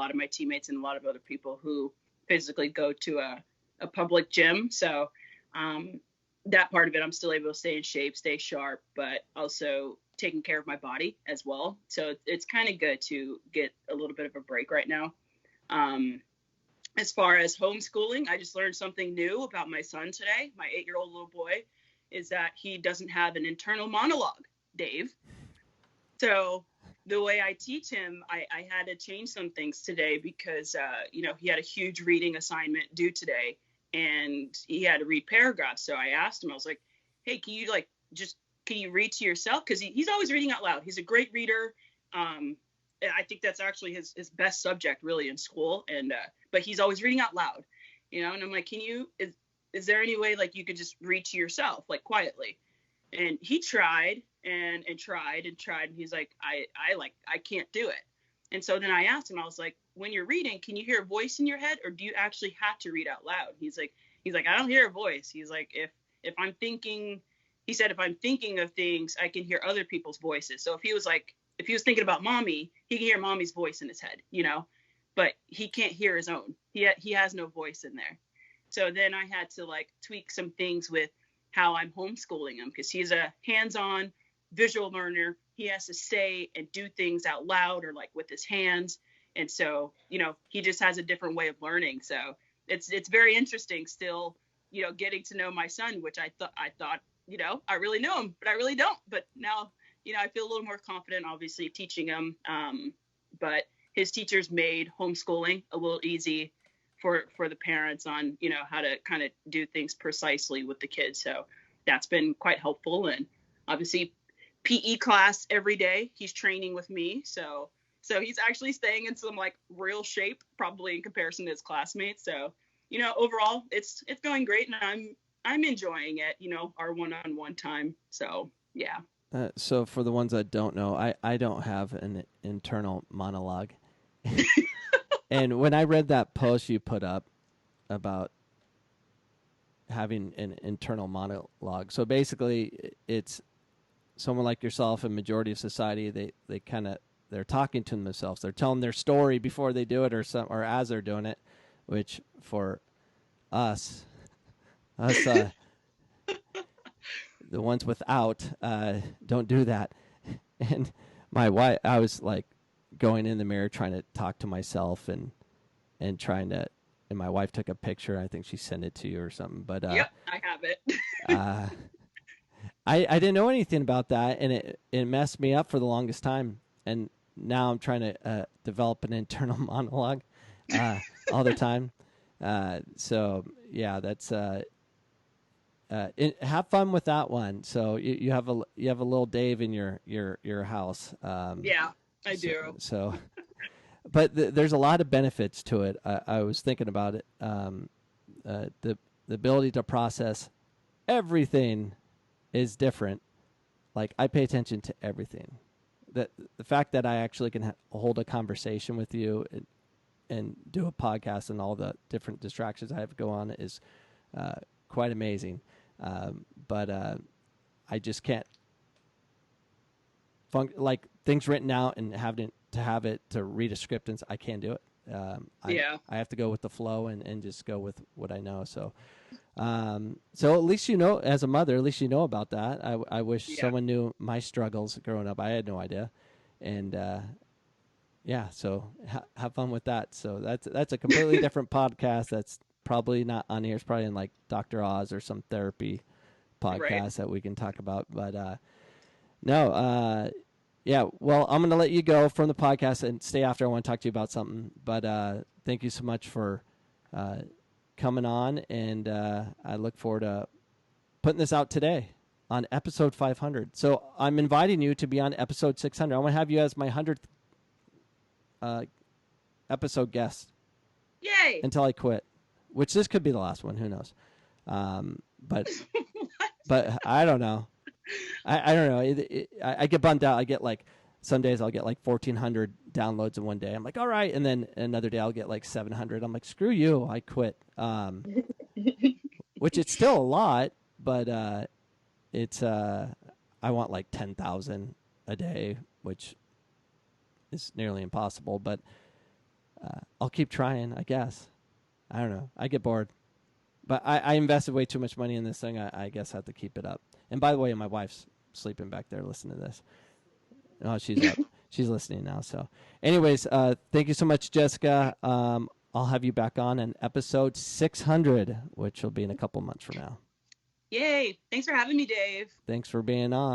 lot of my teammates and a lot of other people who physically go to a public gym. So that part of it, I'm still able to stay in shape, stay sharp, but also taking care of my body as well. So it's kind of good to get a little bit of a break right now. As far as homeschooling, I just learned something new about my son today. My 8-year-old little boy is that he doesn't have an internal monologue, Dave. So the way I teach him, I had to change some things today because, he had a huge reading assignment due today and he had to read paragraphs. So I asked him, I was like, hey, can you read to yourself? Because he's always reading out loud. He's a great reader. I think that's actually his best subject really in school. And, but he's always reading out loud, and I'm like, is there any way like you could just read to yourself, like quietly? And he tried and tried and tried. And he's like, I can't do it. And so then I asked him, I was like, when you're reading, can you hear a voice in your head or do you actually have to read out loud? He's like, I don't hear a voice. He's like, if I'm thinking of things, I can hear other people's voices. So if he was thinking about mommy, he can hear mommy's voice in his head, but he can't hear his own. He has no voice in there. So then I had to like tweak some things with how I'm homeschooling him because he's a hands-on visual learner. He has to say and do things out loud or like with his hands. And so, he just has a different way of learning. So it's very interesting still, getting to know my son, which I thought, I really know him, but I really don't. But now, I feel a little more confident, obviously, teaching him. But his teachers made homeschooling a little easy for the parents on, how to kind of do things precisely with the kids. So that's been quite helpful. And obviously PE class every day, he's training with me. So he's actually staying in some like real shape, probably in comparison to his classmates. So, overall it's going great and I'm enjoying it, our one-on-one time. So, yeah. So for the ones that don't know, I don't have an internal monologue. And when I read that post you put up about having an internal monologue, so basically it's someone like yourself and majority of society, they're talking to themselves. They're telling their story before they do it or as they're doing it, which for us the ones without don't do that. And my wife, I was like going in the mirror trying to talk to myself and my wife took a picture. I think she sent it to you or something. But yep, I have it. I didn't know anything about that, and it messed me up for the longest time. And now I'm trying to develop an internal monologue all the time. So yeah, that's have fun with that one. So you have a little Dave in your house. Yeah, I do. So, but there's a lot of benefits to it. I was thinking about it. The ability to process everything is different. Like I pay attention to everything. The fact that I actually can hold a conversation with you and do a podcast and all the different distractions I have go on is quite amazing. But I just can't like things written out and having to have it to read a script, and I can't do it. I have to go with the flow and just go with what I know. So at least as a mother, at least about that. I wish someone knew my struggles growing up. I had no idea, and so have fun with that. So that's a completely different podcast. That's probably not on here. It's probably in like Dr. Oz or some therapy podcast that we can talk about. But well, I'm going to let you go from the podcast and stay after. I want to talk to you about something. But thank you so much for coming on, and I look forward to putting this out today on episode 500. So I'm inviting you to be on episode 600. I want to have you as my 100th episode guest. Yay! Until I quit, which this could be the last one. Who knows? But I don't know. I don't know. I get bummed out. I get like some days I'll get like 1,400 downloads in one day. I'm like, all right, and then another day I'll get like 700. I'm like, screw you, I quit. Which it's still a lot, but it's I want like 10,000 a day, which is nearly impossible. But I'll keep trying, I guess. I don't know. I get bored. But I invested way too much money in this thing. I guess I have to keep it up. And by the way, my wife's sleeping back there listening to this. Oh, she's up. She's listening now. So anyways, thank you so much, Jessica. I'll have you back on in episode 600, which will be in a couple months from now. Yay. Thanks for having me, Dave. Thanks for being on.